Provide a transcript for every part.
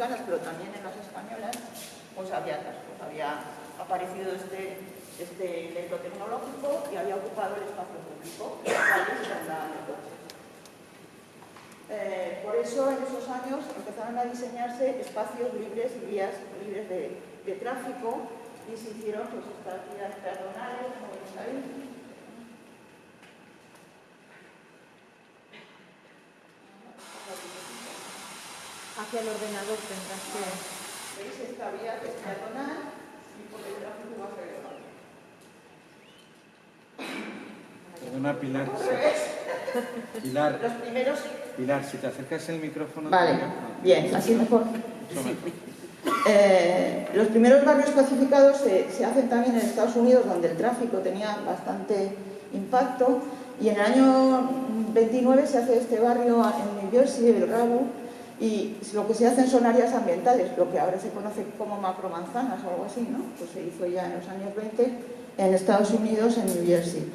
americanas, pero también en las españolas, pues había aparecido este leito tecnológico y había ocupado el espacio público, las calles y andaban de coches. Por eso, en esos años, empezaron a diseñarse espacios libres y vías libres de tráfico, y se hicieron pues, estas vías peatonales, como veis ahí. Hacia el ordenador tendrás que... ¿Veis esta vía que es peatonal y por el tráfico va a Perdona, Pilar. Pilar. Los primeros... Pilar, si te acercas el micrófono... Vale, bien, así mejor. Los primeros barrios pacificados se hacen también en Estados Unidos, donde el tráfico tenía bastante impacto, y en el año 29 se hace este barrio en New Jersey, el Rabo, y lo que se hacen son áreas ambientales, lo que ahora se conoce como macromanzanas o algo así, ¿no? Pues se hizo ya en los años 20 en Estados Unidos, en New Jersey.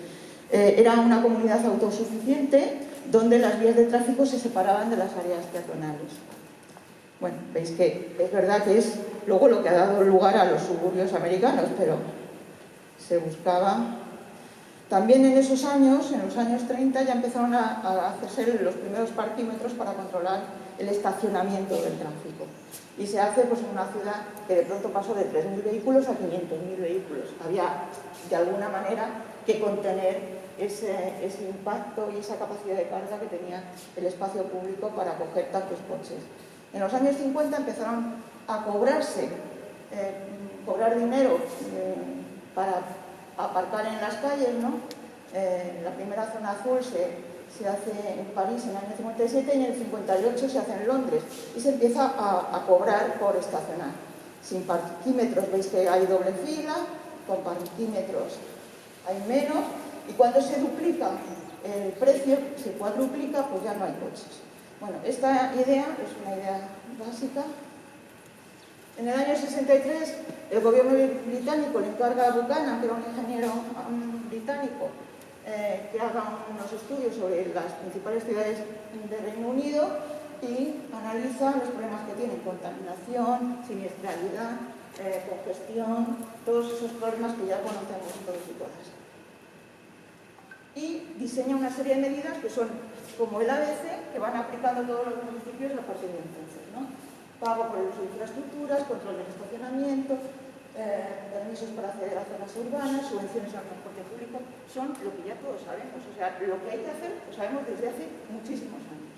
Era una comunidad autosuficiente donde las vías de tráfico se separaban de las áreas peatonales. Bueno, veis que es verdad que es luego lo que ha dado lugar a los suburbios americanos, pero se buscaba... También en esos años, en los años 30, ya empezaron a hacerse los primeros parquímetros para controlar el estacionamiento del tráfico. Y se hace pues, en una ciudad que de pronto pasó de 3.000 vehículos a 500.000 vehículos. Había, de alguna manera, que contener ese impacto y esa capacidad de carga que tenía el espacio público para acoger tantos coches. En los años 50 empezaron a cobrarse, cobrar dinero para aparcar en las calles, ¿no? La primera zona azul se hace en París en el año 57 y en el 58 se hace en Londres y se empieza a cobrar por estacionar. Sin parquímetros veis que hay doble fila, con parquímetros hay menos, y cuando se duplica el precio, se cuadruplica, pues ya no hay coches. Bueno, esta idea es una idea básica. En el año 63, el gobierno británico le encarga a Buchanan, que era un ingeniero británico, que haga unos estudios sobre las principales ciudades del Reino Unido y analiza los problemas que tienen: contaminación, siniestralidad, congestión, todos esos problemas que ya conocemos todos y todas. Y diseña una serie de medidas que son como el ABC, que van aplicando todos los municipios a partir de entonces, ¿no? Pago por el uso de infraestructuras, control del estacionamiento, permisos para acceder a zonas urbanas, subvenciones al transporte público, son lo que ya todos sabemos. O sea, lo que hay que hacer lo sabemos desde hace muchísimos años.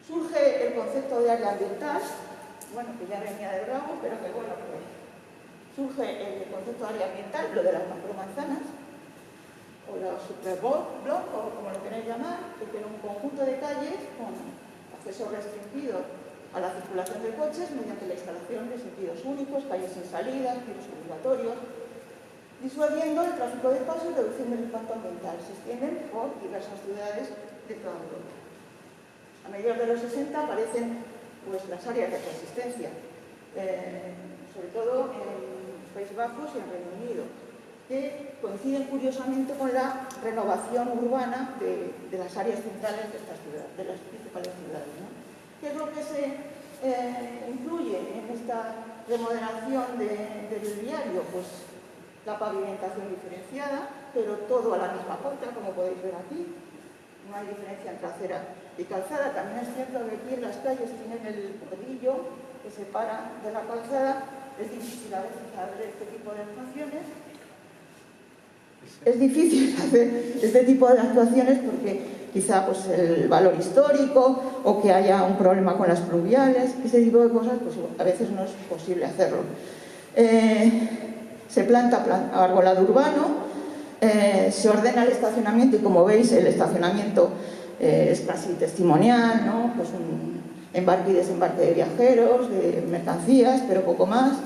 Surge el concepto de área ambiental, bueno, que ya venía del Rabo, pero que bueno, pues surge el concepto de área ambiental, lo de las macromanzanas, o los superblocks, o como lo queréis llamar, que tiene un conjunto de calles con acceso restringido a la circulación de coches mediante la instalación de sentidos únicos, calles sin salidas, giros obligatorios, disuadiendo el tráfico de paso y reduciendo el impacto ambiental. Se extienden por diversas ciudades de toda Europa. A mediados de los 60 aparecen pues, las áreas de coexistencia, sobre todo en Países Bajos y en Reino Unido, que coinciden curiosamente con la renovación urbana de las áreas centrales de estas ciudades, de las principales ciudades, ¿no? ¿Qué es lo que se incluye en esta remodelación del viario? Pues la pavimentación diferenciada, pero todo a la misma pauta, como podéis ver aquí. No hay diferencia entre acera y calzada. También es cierto que aquí en las calles tienen el bordillo que separa de la calzada. Es difícil a veces hacer este tipo de actuaciones. Es difícil hacer este tipo de actuaciones porque quizá pues, el valor histórico o que haya un problema con las pluviales, ese tipo de cosas, pues a veces no es posible hacerlo. Se planta arbolado urbano, se ordena el estacionamiento y, como veis, el estacionamiento es casi testimonial, ¿no? Pues un embarque y desembarque de viajeros, de mercancías, pero poco más.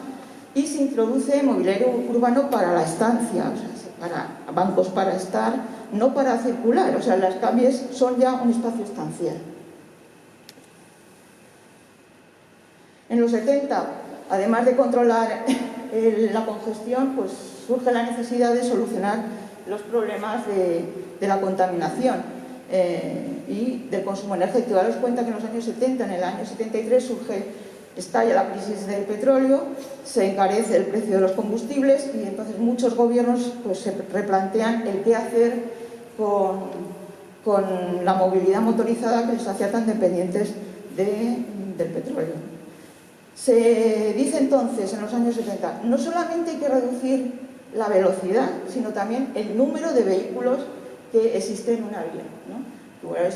Y se introduce mobiliario urbano para la estancia, o sea, para bancos para estar, no para circular, o sea, las calles son ya un espacio estancial. En los 70, además de controlar la congestión, pues surge la necesidad de solucionar los problemas de la contaminación. y del consumo energético. Daros cuenta que en los años 70, en el año 73, estalla la crisis del petróleo, se encarece el precio de los combustibles y entonces muchos gobiernos pues, se replantean el qué hacer con la movilidad motorizada que les hacía tan dependientes del petróleo. Se dice entonces, en los años 70, no solamente hay que reducir la velocidad, sino también el número de vehículos que existe en una vía, ¿no? No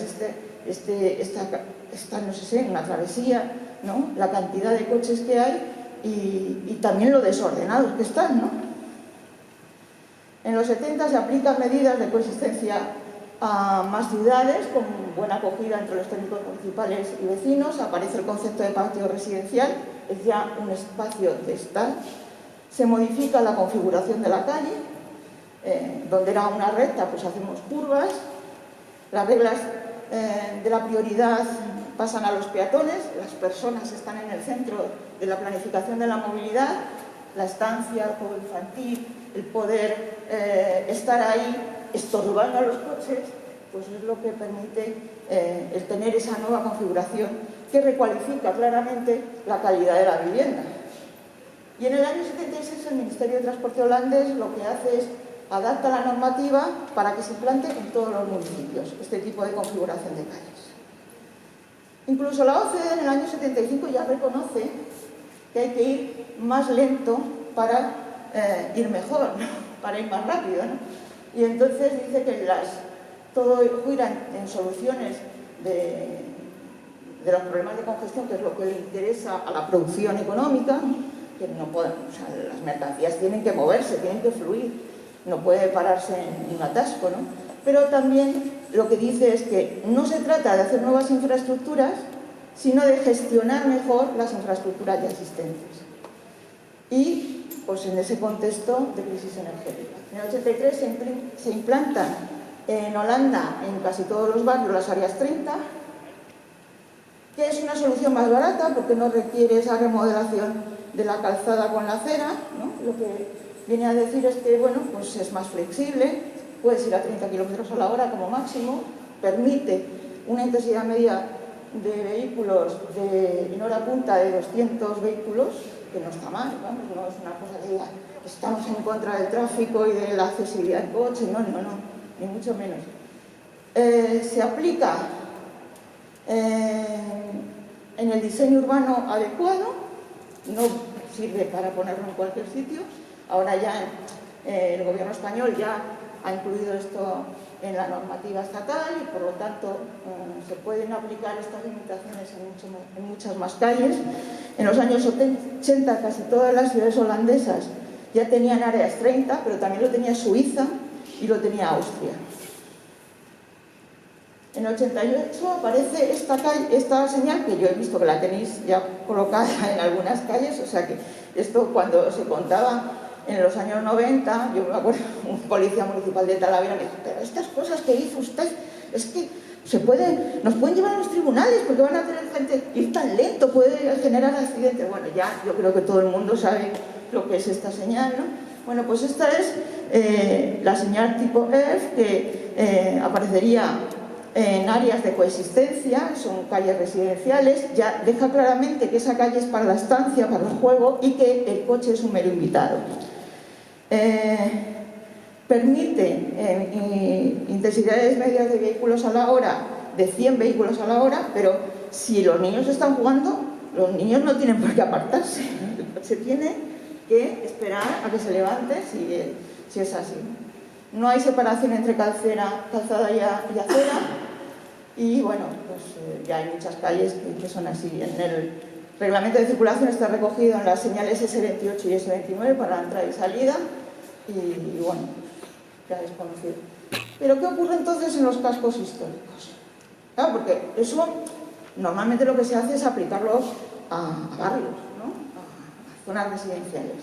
sé, en una travesía, ¿no? La cantidad de coches que hay y también lo desordenados que están, ¿no? En los 70 se aplican medidas de coexistencia a más ciudades, con buena acogida entre los técnicos municipales y vecinos. Aparece el concepto de patio residencial, es ya un espacio de estar. Se modifica la configuración de la calle, donde era una recta, pues hacemos curvas. Las reglas de la prioridad pasan a los peatones, las personas están en el centro de la planificación de la movilidad, la estancia, el juego infantil, el poder estar ahí estorbando a los coches, pues es lo que permite el tener esa nueva configuración que recualifica claramente la calidad de la vivienda. Y en el año 76 el Ministerio de Transporte holandés lo que hace es adapta la normativa para que se implante en todos los municipios este tipo de configuración de calles. Incluso la OCDE en el año 75 ya reconoce que hay que ir más lento para ir mejor, ¿no? Para ir más rápido, ¿no? Y entonces dice que todo gira en soluciones de los problemas de congestión, que es lo que le interesa a la producción económica, que no pueden, o sea, las mercancías tienen que moverse, tienen que fluir, no puede pararse en un atasco, ¿no? Pero también lo que dice es que no se trata de hacer nuevas infraestructuras, sino de gestionar mejor las infraestructuras ya existentes. Y pues en ese contexto de crisis energética. En el 83 se implantan en Holanda, en casi todos los barrios, las áreas 30, que es una solución más barata porque no requiere esa remodelación de la calzada con la acera, ¿no? Lo que viene a decir es que, bueno, pues es más flexible, puedes ir a 30 km a la hora como máximo, permite una intensidad media de vehículos en hora punta de 200 vehículos, que no está mal, vamos, no es una cosa que diga estamos en contra del tráfico y de la accesibilidad del coche, no, ni mucho menos. Se aplica en el diseño urbano adecuado, no sirve para ponerlo en cualquier sitio. Ahora ya el gobierno español ya ha incluido esto en la normativa estatal y por lo tanto se pueden aplicar estas limitaciones en muchas más calles. En los años 80 casi todas las ciudades holandesas ya tenían áreas 30, pero también lo tenía Suiza y lo tenía Austria. En el 88 aparece esta señal, que yo he visto que la tenéis ya colocada en algunas calles, o sea que esto cuando se contaba en los años 90, yo me acuerdo, un policía municipal de Talavera me dijo, pero estas cosas que hizo usted, es que nos pueden llevar a los tribunales porque van a tener gente ir tan lento, puede generar accidentes. Bueno, ya yo creo que todo el mundo sabe lo que es esta señal, ¿no? Bueno, pues esta es la señal tipo ERF que aparecería en áreas de coexistencia, son calles residenciales, ya deja claramente que esa calle es para la estancia, para el juego y que el coche es un mero invitado. Permite intensidades medias de vehículos a la hora de 100 vehículos a la hora, pero si los niños están jugando, los niños no tienen por qué apartarse, el coche tiene que esperar a que se levante si es así. No hay separación entre calzada y acera y bueno, pues ya hay muchas calles que son así. En el reglamento de circulación está recogido en las señales S28 y S29 para la entrada y salida y bueno, ya es conocido. Pero ¿qué ocurre entonces en los cascos históricos? Claro, porque eso normalmente lo que se hace es aplicarlo a barrios, ¿no? A zonas residenciales.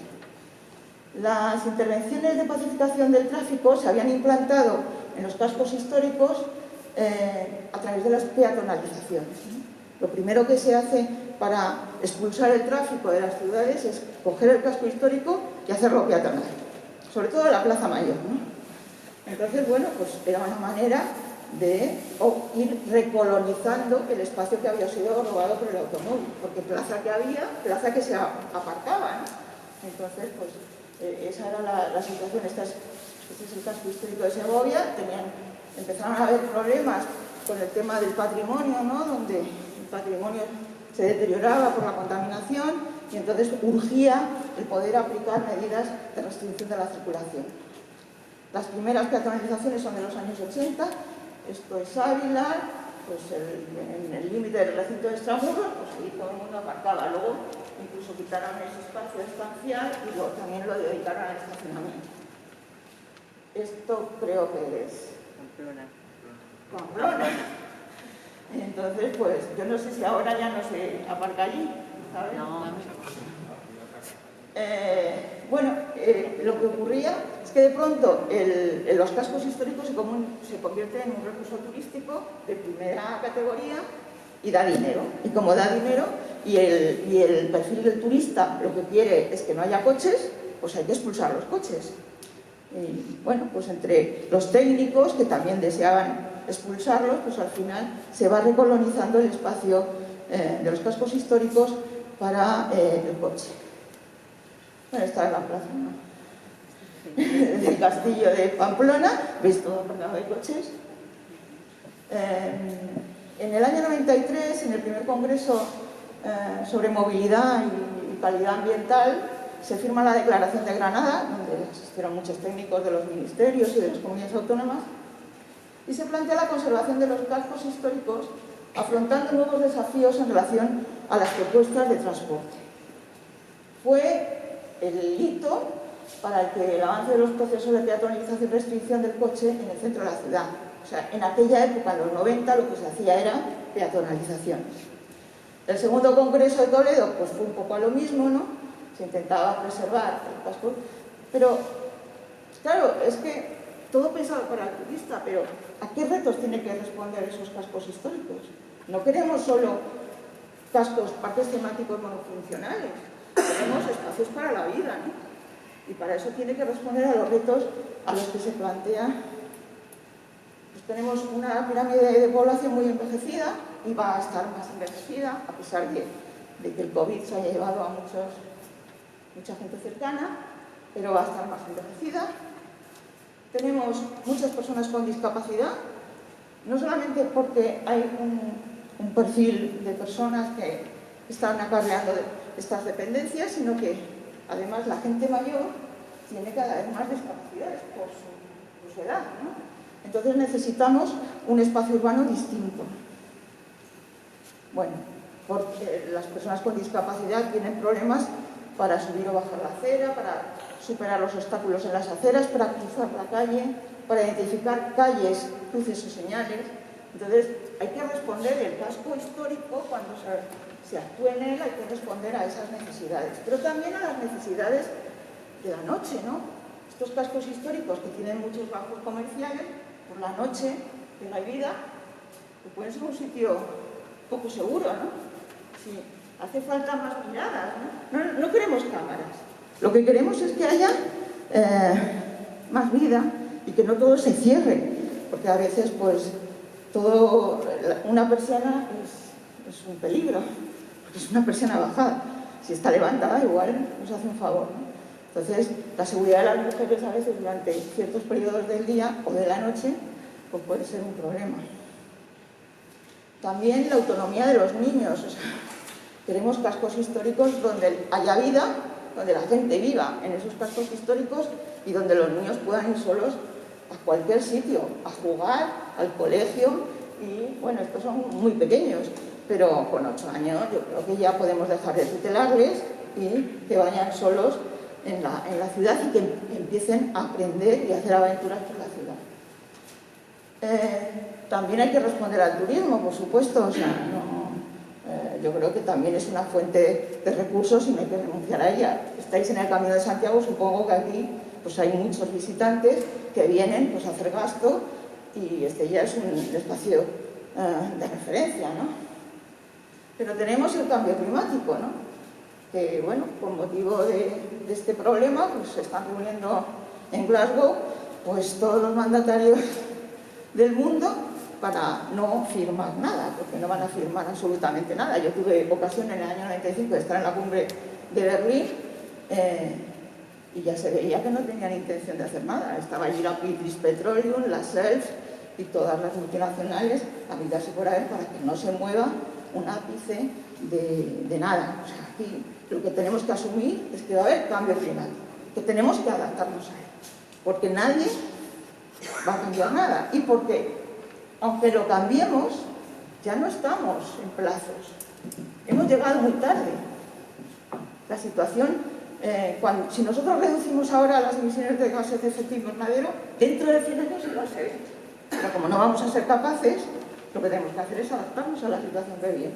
Las intervenciones de pacificación del tráfico se habían implantado en los cascos históricos a través de las peatonalizaciones, ¿no? Lo primero que se hace para expulsar el tráfico de las ciudades es coger el casco histórico y hacerlo peatonal, sobre todo en la Plaza Mayor, ¿no? Entonces, bueno, pues era una manera de ir recolonizando el espacio que había sido robado por el automóvil, porque plaza que había, plaza que se aparcaba, ¿no? Entonces, pues, esa era la situación. Este es el casco histórico de Segovia. Empezaron a haber problemas con el tema del patrimonio, ¿no? Donde el patrimonio se deterioraba por la contaminación y entonces urgía el poder aplicar medidas de restricción de la circulación. Las primeras peatonalizaciones son de los años 80, esto es Ávila, pues en el límite del recinto de Extramuros, pues ahí todo el mundo aparcaba. Luego incluso quitaron ese espacio estancial y luego también lo dedicaron al estacionamiento. Esto creo que es Pamplona. Entonces, pues yo no sé si ahora ya no se aparca allí, ¿sabes? No. Bueno, lo que ocurría es que de pronto los cascos históricos se convierten en un recurso turístico de primera categoría y da dinero. Y como da dinero y el perfil del turista lo que quiere es que no haya coches, pues hay que expulsar los coches. Y bueno, pues entre los técnicos que también deseaban expulsarlos, pues al final se va recolonizando el espacio de los cascos históricos para el coche. Bueno, esta es la plaza, ¿no? Del castillo de Pamplona, veis todo plagado de coches. En el año 93, en el primer congreso sobre movilidad y calidad ambiental, se firma la Declaración de Granada, donde asistieron muchos técnicos de los ministerios y de las comunidades autónomas, y se plantea la conservación de los cascos históricos afrontando nuevos desafíos en relación a las propuestas de transporte. Fue el hito para el avance de los procesos de peatonalización y restricción del coche en el centro de la ciudad. O sea, en aquella época, en los 90, lo que se hacía era peatonalización. El segundo congreso de Toledo pues fue un poco a lo mismo, ¿no? Se intentaba preservar el casco, pero claro, es que todo pensado para el turista, pero ¿a qué retos tienen que responder esos cascos históricos? No queremos solo cascos, parques temáticos monofuncionales, queremos espacios para la vida, ¿no? Y para eso tiene que responder a los retos a los que se plantea. Pues tenemos una pirámide de población muy envejecida y va a estar más envejecida, a pesar de que el COVID se haya llevado a mucha gente cercana, pero va a estar más envejecida. Tenemos muchas personas con discapacidad, no solamente porque hay un perfil de personas que están acarreando estas dependencias, sino que además la gente mayor tiene cada vez más discapacidades por su edad, ¿no? Entonces necesitamos un espacio urbano distinto. Bueno, porque las personas con discapacidad tienen problemas para subir o bajar la acera, para superar los obstáculos en las aceras, para cruzar la calle, para identificar calles, cruces o señales. Entonces, hay que responder el casco histórico cuando se actúe en él, hay que responder a esas necesidades, pero también a las necesidades de la noche, ¿no? Estos cascos históricos que tienen muchos bajos comerciales, por la noche, que no hay vida, que pueden ser un sitio poco seguro, ¿no? Sí. Hace falta más miradas, ¿no? No queremos cámaras. Lo que queremos es que haya más vida y que no todo se cierre, porque a veces, pues, una persiana es un peligro, porque es una persiana bajada. Si está levantada, igual nos hace un favor, ¿no? Entonces, la seguridad de las mujeres a veces durante ciertos periodos del día o de la noche, pues puede ser un problema. También la autonomía de los niños. O sea, queremos cascos históricos donde haya vida, donde la gente viva en esos cascos históricos y donde los niños puedan ir solos a cualquier sitio, a jugar, al colegio. Y bueno, estos son muy pequeños, pero con 8 años yo creo que ya podemos dejar de tutelarles y que vayan solos en la ciudad y que empiecen a aprender y a hacer aventuras por la ciudad. También hay que responder al turismo, por supuesto. O sea, yo creo que también es una fuente de recursos y no hay que renunciar a ella. Estáis en el Camino de Santiago, supongo que aquí pues hay muchos visitantes que vienen pues, a hacer gasto y este ya es un espacio de referencia, ¿no? Pero tenemos el cambio climático, ¿no? Que, bueno, con motivo de este problema, pues se están reuniendo en Glasgow pues todos los mandatarios del mundo para no firmar nada, porque no van a firmar absolutamente nada. Yo tuve ocasión en el año 95 de estar en la cumbre de Berlín y ya se veía que no tenían intención de hacer nada. Estaba allí la British Petroleum, la Shell y todas las multinacionales a mirarse por ahí para que no se mueva un ápice de nada. O sea, aquí lo que tenemos que asumir es que va a haber cambio climático, que tenemos que adaptarnos a él, porque nadie va a cambiar nada y porque, aunque lo cambiemos, ya no estamos en plazos. Hemos llegado muy tarde. La situación, si nosotros reducimos ahora las emisiones de gases de efecto invernadero, dentro de 100 años igual se ve. Pero como no vamos a ser capaces, lo que tenemos que hacer es adaptarnos a la situación que viene.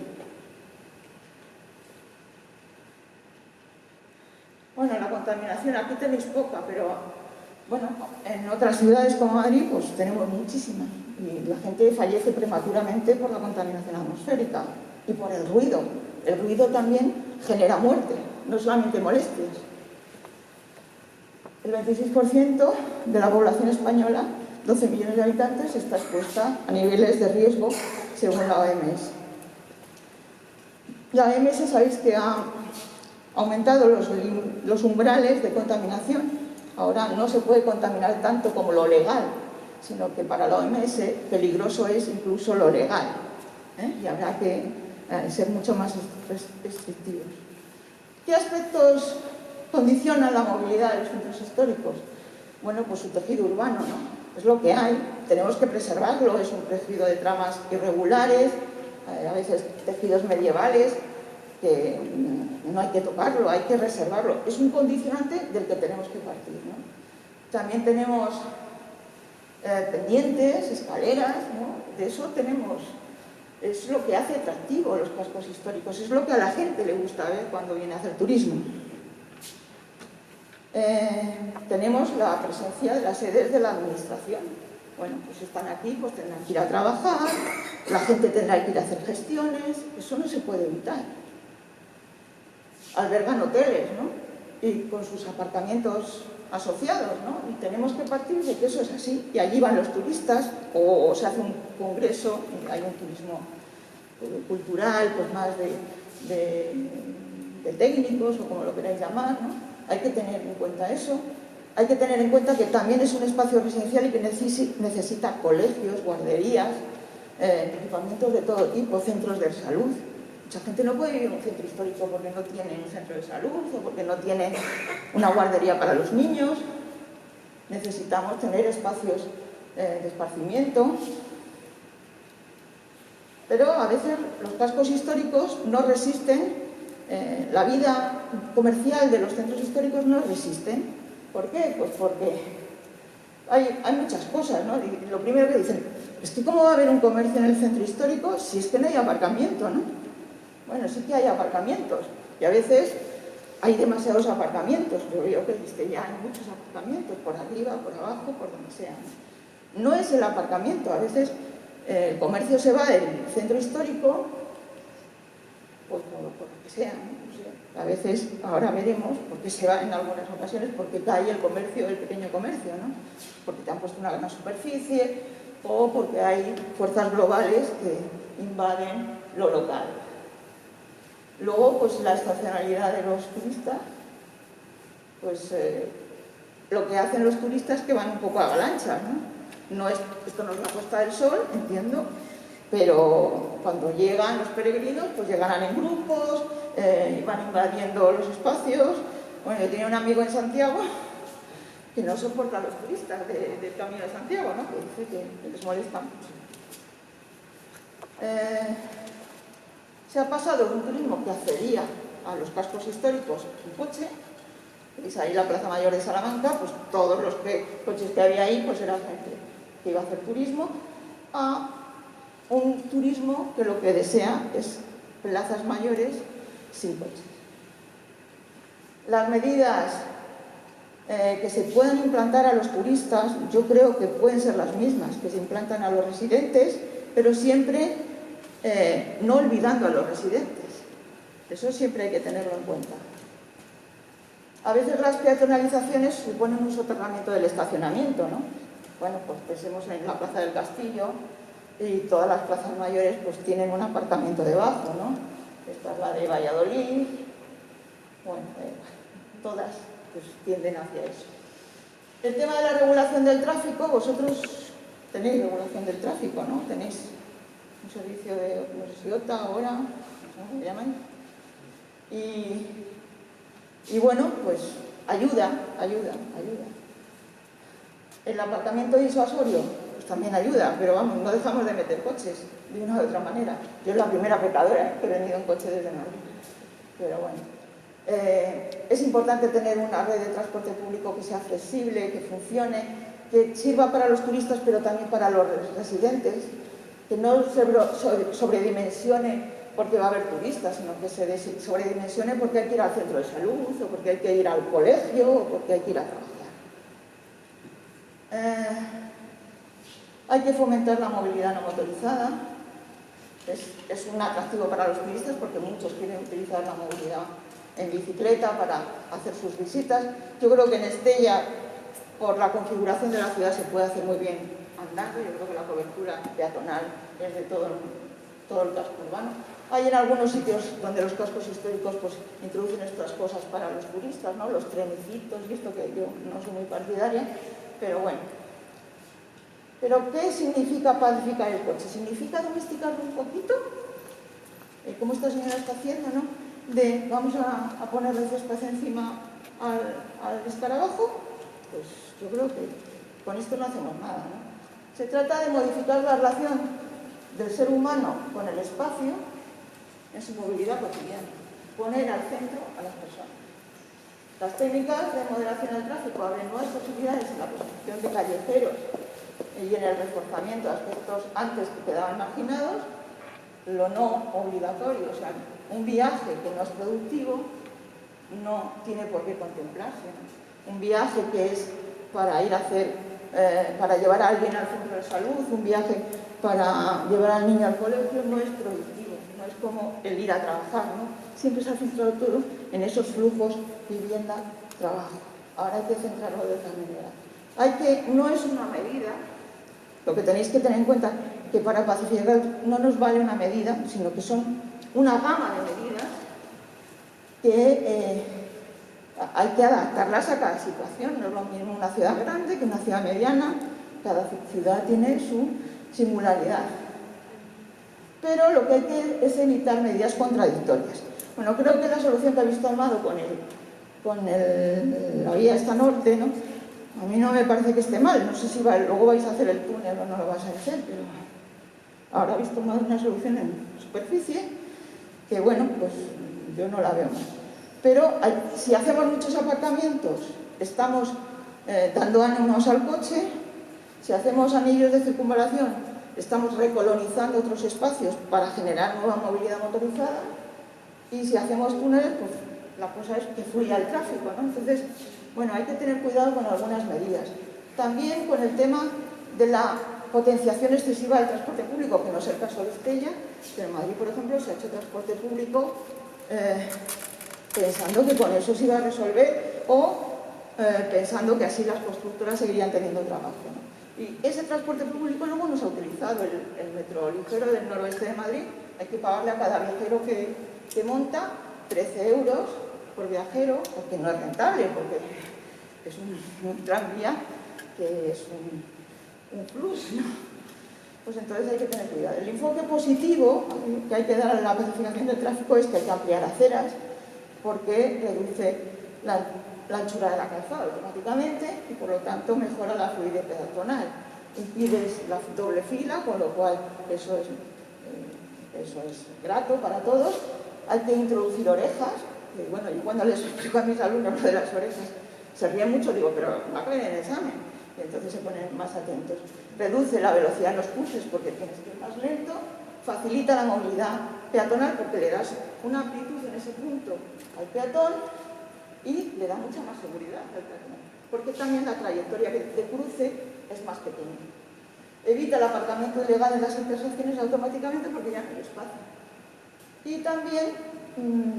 Bueno, la contaminación, aquí tenéis poca, pero bueno, en otras ciudades como Madrid pues tenemos muchísima. Y la gente fallece prematuramente por la contaminación atmosférica y por el ruido. El ruido también genera muerte, no solamente molestias. El 26% de la población española, 12 millones de habitantes, está expuesta a niveles de riesgo según la OMS. La OMS, sabéis que ha aumentado los umbrales de contaminación. Ahora no se puede contaminar tanto como lo legal, sino que para la OMS peligroso es incluso lo legal, y habrá que ser mucho más restrictivos. ¿Qué aspectos condicionan la movilidad de los centros históricos? Bueno, pues su tejido urbano, ¿no? Es lo que hay, tenemos que preservarlo, es un tejido de tramas irregulares, a veces tejidos medievales, que no hay que tocarlo, hay que reservarlo. Es un condicionante del que tenemos que partir, ¿no? También tenemos pendientes, escaleras, ¿no? De eso tenemos. Es lo que hace atractivo los cascos históricos, es lo que a la gente le gusta ver cuando viene a hacer turismo. Tenemos la presencia de las sedes de la administración. Bueno, pues están aquí, pues tendrán que ir a trabajar, la gente tendrá que ir a hacer gestiones, eso no se puede evitar. Albergan hoteles, ¿no? Y con sus aparcamientos asociados, ¿no? Y tenemos que partir de que eso es así, y allí van los turistas, o se hace un congreso, y hay un turismo cultural, pues más de técnicos, o como lo queráis llamar, ¿no? Hay que tener en cuenta eso. Hay que tener en cuenta que también es un espacio residencial y que necesita colegios, guarderías, equipamientos de todo tipo, centros de salud. Mucha gente no puede vivir en un centro histórico porque no tiene un centro de salud o porque no tiene una guardería para los niños. Necesitamos tener espacios de esparcimiento. Pero a veces los cascos históricos no resisten, la vida comercial de los centros históricos no resisten. ¿Por qué? Pues porque hay muchas cosas, ¿no? Y lo primero que dicen es que ¿cómo va a haber un comercio en el centro histórico si es que no hay aparcamiento, ¿no? Bueno, sí que hay aparcamientos y a veces hay demasiados aparcamientos. Yo veo que ya hay muchos aparcamientos, por arriba, por abajo, por donde sea. No es el aparcamiento, a veces el comercio se va del centro histórico pues por lo que sea, ¿no? A veces, ahora veremos, porque se va en algunas ocasiones, porque cae el comercio, el pequeño comercio, ¿no? Porque te han puesto una gran superficie o porque hay fuerzas globales que invaden lo local. Luego, pues la estacionalidad de los turistas, pues lo que hacen los turistas es que van un poco a avalancha, ¿no? Esto no es la Costa del Sol, entiendo, pero cuando llegan los peregrinos, pues llegarán en grupos, y van invadiendo los espacios. Bueno, yo tenía un amigo en Santiago que no soporta a los turistas del Camino de Santiago, ¿no? Que dice que les molesta mucho. Se ha pasado de un turismo que accedía a los cascos históricos en coche, y ahí la Plaza Mayor de Salamanca, pues todos los coches que había ahí, pues era gente que iba a hacer turismo, a un turismo que lo que desea es plazas mayores sin coches. Las medidas que se pueden implantar a los turistas, yo creo que pueden ser las mismas que se implantan a los residentes, pero siempre no olvidando a los residentes. Eso siempre hay que tenerlo en cuenta. A veces las peatonalizaciones suponen un soterramiento del estacionamiento, ¿no? Bueno, pues pensemos en la Plaza del Castillo, y todas las plazas mayores pues tienen un aparcamiento debajo, ¿no? Esta es la de Valladolid, bueno, todas pues tienden hacia eso. El tema de la regulación del tráfico, vosotros tenéis regulación del tráfico, ¿no? Tenéis un servicio de, no sé si OTA, ahora, no sé cómo se llaman. Y bueno, pues ayuda. El aparcamiento disuasorio, pues también ayuda, pero vamos, no dejamos de meter coches de una u otra manera. Yo es la primera pecadora que he venido en coche desde Madrid, pero bueno. Es importante tener una red de transporte público que sea flexible, que funcione, que sirva para los turistas, pero también para los residentes, que no se sobredimensione porque va a haber turistas, sino que se sobredimensione porque hay que ir al centro de salud, o porque hay que ir al colegio, o porque hay que ir a trabajar. Hay que fomentar la movilidad no motorizada. Es un atractivo para los turistas porque muchos quieren utilizar la movilidad en bicicleta para hacer sus visitas. Yo creo que en Estella, por la configuración de la ciudad, se puede hacer muy bien andando. Yo creo que la cobertura peatonal es de todo el casco urbano. Hay en algunos sitios donde los cascos históricos pues introducen estas cosas para los turistas, ¿no? Los trenecitos y esto, que yo no soy muy partidaria, pero bueno. ¿Pero qué significa pacificar el coche? ¿Significa domesticarlo un poquito? Como esta señora está haciendo, ¿no? Vamos a ponerle césped encima al escarabajo. Pues yo creo que con esto no hacemos nada, ¿no? Se trata de modificar la relación del ser humano con el espacio en su movilidad cotidiana, poner al centro a las personas. Las técnicas de moderación del tráfico abren nuevas posibilidades en la construcción de callejeros y en el reforzamiento de aspectos antes que quedaban marginados, lo no obligatorio, o sea, un viaje que no es productivo no tiene por qué contemplarse, ¿no? Un viaje que es para ir a hacer, para llevar a alguien al centro de salud, un viaje para llevar al niño al colegio no es productivo, no es como el ir a trabajar, ¿no? Siempre se ha centrado todo en esos flujos vivienda-trabajo. Ahora hay que centrarlo de otra manera. No es una medida, lo que tenéis que tener en cuenta, que para pacificar no nos vale una medida, sino que son una gama de medidas que hay que adaptarlas a cada situación. No es lo mismo una ciudad grande que una ciudad mediana, cada ciudad tiene su singularidad. Pero lo que hay que es evitar medidas contradictorias. Bueno, creo que la solución que habéis tomado con la vía esta norte, ¿no? A mí no me parece que esté mal. No sé si luego vais a hacer el túnel o no lo vais a hacer, pero ahora habéis tomado una solución en superficie que, bueno, pues yo no la veo mal. Pero si hacemos muchos aparcamientos, estamos dando ánimos al coche. Si hacemos anillos de circunvalación, estamos recolonizando otros espacios para generar nueva movilidad motorizada. Y si hacemos túneles, pues la cosa es que fluya el tráfico, ¿no? Entonces, bueno, hay que tener cuidado con algunas medidas. También con el tema de la potenciación excesiva del transporte público, que no es el caso de Estella, pero en Madrid, por ejemplo, se ha hecho transporte público pensando que con eso se iba a resolver o pensando que así las constructoras seguirían teniendo trabajo, ¿no? Y ese transporte público luego no se ha utilizado. El metro ligero del noroeste de Madrid, hay que pagarle a cada viajero que monta 13 euros por viajero, porque no es rentable, porque es un tranvía que es un plus, ¿no? Pues entonces hay que tener cuidado. El enfoque positivo que hay que dar a la pacificación del tráfico es que hay que ampliar aceras, porque reduce la anchura de la calzada automáticamente y por lo tanto mejora la fluidez peatonal. Impides la doble fila, con lo cual eso es grato para todos. Hay que introducir orejas, que bueno, yo cuando les explico a mis alumnos lo de las orejas se ríen mucho, digo, pero va a caer en el examen, y entonces se ponen más atentos. Reduce la velocidad en los cruces porque tienes que ir más lento, facilita la movilidad peatonal porque le das una amplitud en ese punto al peatón y le da mucha más seguridad al peatón, porque también la trayectoria de cruce es más pequeña. Evita el aparcamiento ilegal en las intersecciones automáticamente porque ya no hay espacio. Y también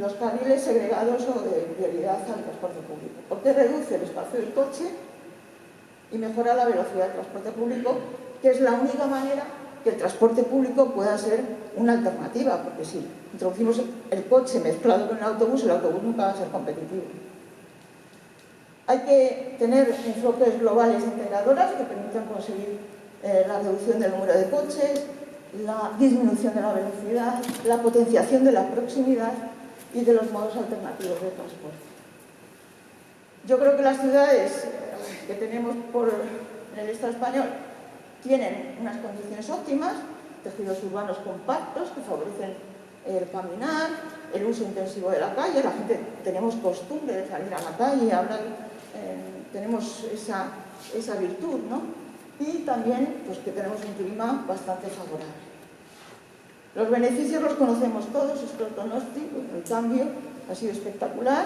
los carriles segregados o de prioridad al transporte público, porque reduce el espacio del coche y mejora la velocidad del transporte público, que es la única manera que el transporte público pueda ser una alternativa, porque si introducimos el coche mezclado con el autobús nunca va a ser competitivo. Hay que tener enfoques globales integradoras que permitan conseguir la reducción del número de coches, la disminución de la velocidad, la potenciación de la proximidad y de los modos alternativos de transporte. Yo creo que las ciudades que tenemos en el Estado español tienen unas condiciones óptimas, tejidos urbanos compactos que favorecen el caminar, el uso intensivo de la calle, la gente tenemos costumbre de salir a la calle, hablar, tenemos esa virtud, ¿no? Y también pues, que tenemos un clima bastante favorable. Los beneficios los conocemos todos, el cambio ha sido espectacular,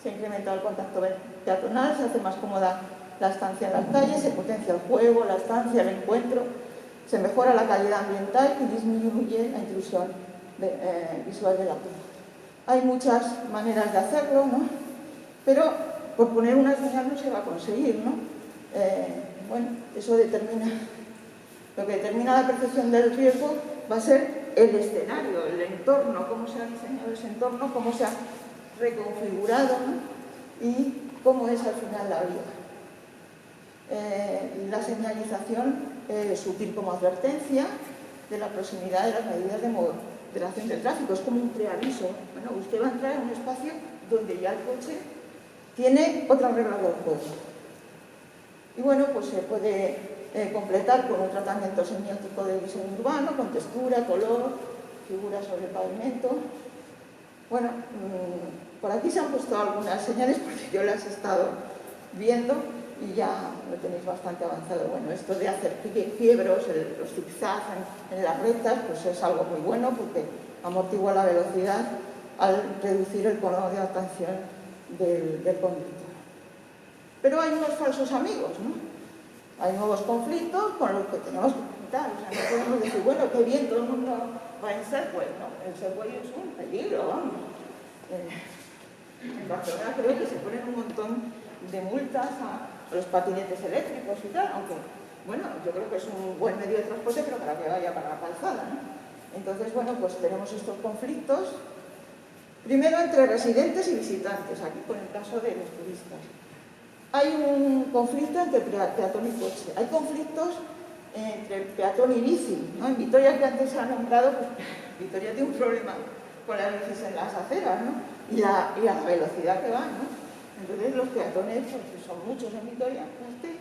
se ha incrementado el contacto peatonal, se hace más cómoda la estancia en las calles, se potencia el juego, la estancia, el encuentro, se mejora la calidad ambiental y disminuye la intrusión visual del auto. Hay muchas maneras de hacerlo, ¿no? Pero por poner una señal no se va a conseguir, ¿no? Bueno, eso determina, lo que determina la percepción del riesgo va a ser el escenario, el entorno, cómo se ha diseñado ese entorno, cómo se ha reconfigurado, ¿no? Y cómo es al final la vida. La señalización sutil como advertencia de la proximidad de las medidas de moderación del tráfico, es como un preaviso. Bueno, usted va a entrar en un espacio donde ya el coche tiene otras reglas del juego. Y bueno, pues se puede completar con un tratamiento semiótico del diseño urbano, con textura, color, figuras sobre el pavimento. Bueno, por aquí se han puesto algunas señales porque yo las he estado viendo y ya lo tenéis bastante avanzado. Bueno, esto de hacer quiebros, los zigzags en las rectas, pues es algo muy bueno porque amortigua la velocidad al reducir el cono de atención del conductor. Pero hay unos falsos amigos, ¿no? Hay nuevos conflictos con los que tenemos que contar. O sea, no podemos decir, bueno, qué bien, todo el mundo va en Segway, ¿no? El Segway es un peligro, vamos. En Barcelona creo que se ponen un montón de multas a los patinetes eléctricos y tal, aunque, bueno, yo creo que es un buen medio de transporte, pero para que vaya para la calzada, ¿no? Entonces, bueno, pues tenemos estos conflictos, primero entre residentes y visitantes, aquí con el caso de los turistas. Hay un conflicto entre peatón y coche, hay conflictos entre peatón y bici, ¿no? En Vitoria, que antes se ha nombrado, pues Vitoria tiene un problema con las bicis en las aceras, ¿no? Y la velocidad que van, ¿no? Entonces los peatones, porque son muchos en Vitoria, pues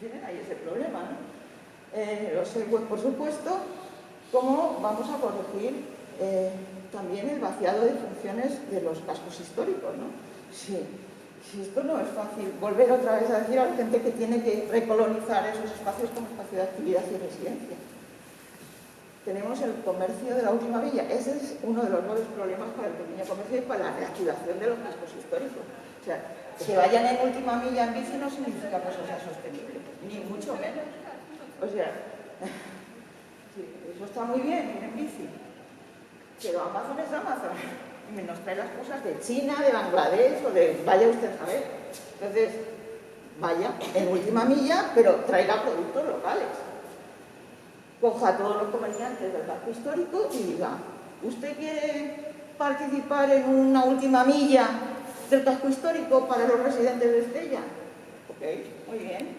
tienen ahí ese problema, ¿no? Los Segway, por supuesto, cómo vamos a corregir también el vaciado de funciones de los cascos históricos, ¿no? Si esto no es fácil, volver otra vez a decir a la gente que tiene que recolonizar esos espacios como espacio de actividad y residencia. Tenemos el comercio de la última milla. Ese es uno de los nuevos problemas para el pequeño comercio y para la reactivación de los cascos históricos. O sea, que vayan en última milla en bici no significa que eso sea sostenible, ni mucho menos. O sea, sí, eso está muy bien, ir en bici, pero Amazon es Amazon. Y nos trae las cosas de China, de Bangladesh o de vaya usted a ver. Entonces, vaya en última milla, pero traiga productos locales. Coja a todos los comerciantes del casco histórico y diga, ¿usted quiere participar en una última milla del casco histórico para los residentes de Estella? Ok, muy bien,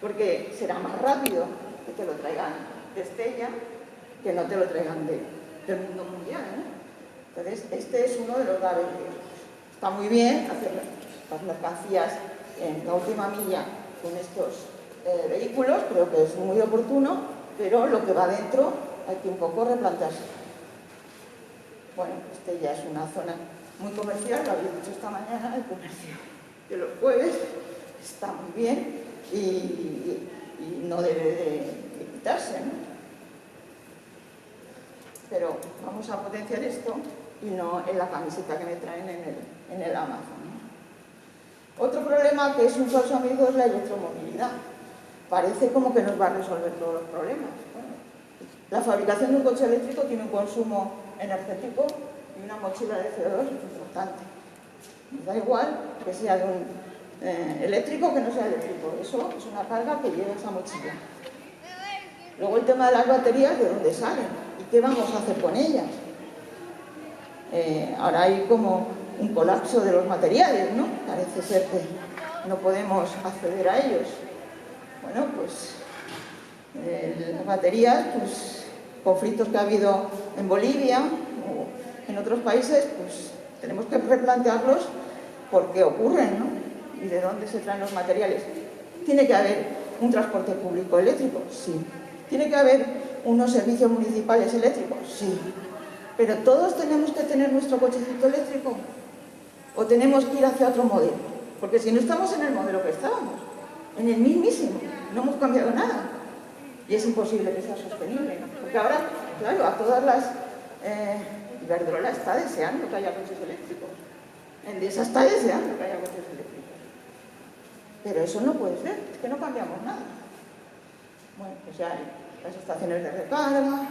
porque será más rápido que te lo traigan de Estella que no te lo traigan del mundo mundial, ¿no? Entonces, este es uno de los graves riesgos. Está muy bien hacer las mercancías en la última milla con estos vehículos, creo que es muy oportuno, pero lo que va dentro hay que un poco replantearse. Bueno, este ya es una zona muy comercial, lo había dicho esta mañana, el comercio de los jueves está muy bien y no debe de quitarse, ¿no? Pero vamos a potenciar esto y no en la camiseta que me traen en el Amazon, ¿no? Otro problema que es un falso amigo es la electromovilidad. Parece como que nos va a resolver todos los problemas. Bueno, la fabricación de un coche eléctrico tiene un consumo energético y una mochila de CO2 importante. Nos da igual que sea de un eléctrico que no sea eléctrico. Eso es una carga que lleva esa mochila. Luego el tema de las baterías, ¿de dónde salen? ¿Y qué vamos a hacer con ellas? Ahora hay como un colapso de los materiales, ¿no? Parece ser que no podemos acceder a ellos. Bueno, pues las baterías, pues conflictos que ha habido en Bolivia o en otros países, pues tenemos que replantearlos por qué ocurren, ¿no? Y de dónde se traen los materiales. ¿Tiene que haber un transporte público eléctrico? Sí. ¿Tiene que haber unos servicios municipales eléctricos? Sí. Pero todos tenemos que tener nuestro cochecito eléctrico o tenemos que ir hacia otro modelo, porque si no estamos en el modelo que estábamos, en el mismísimo, no hemos cambiado nada y es imposible que sea sostenible, ¿no? Porque ahora, claro, a todas las Iberdrola está deseando que haya coches eléctricos, Endesa está deseando que haya coches eléctricos, pero eso no puede ser, es que no cambiamos nada. Bueno, pues ya hay las estaciones de recarga.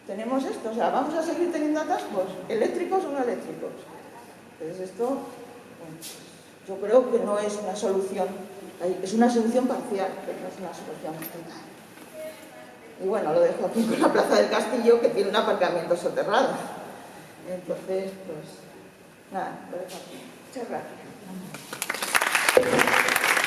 Tenemos esto, o sea, ¿vamos a seguir teniendo atascos eléctricos o no eléctricos? Entonces esto, bueno, yo creo que no es una solución, es una solución parcial, pero no es una solución total. Y bueno, lo dejo aquí con la Plaza del Castillo, que tiene un aparcamiento soterrado. Entonces, pues, nada, lo dejo aquí. Muchas gracias.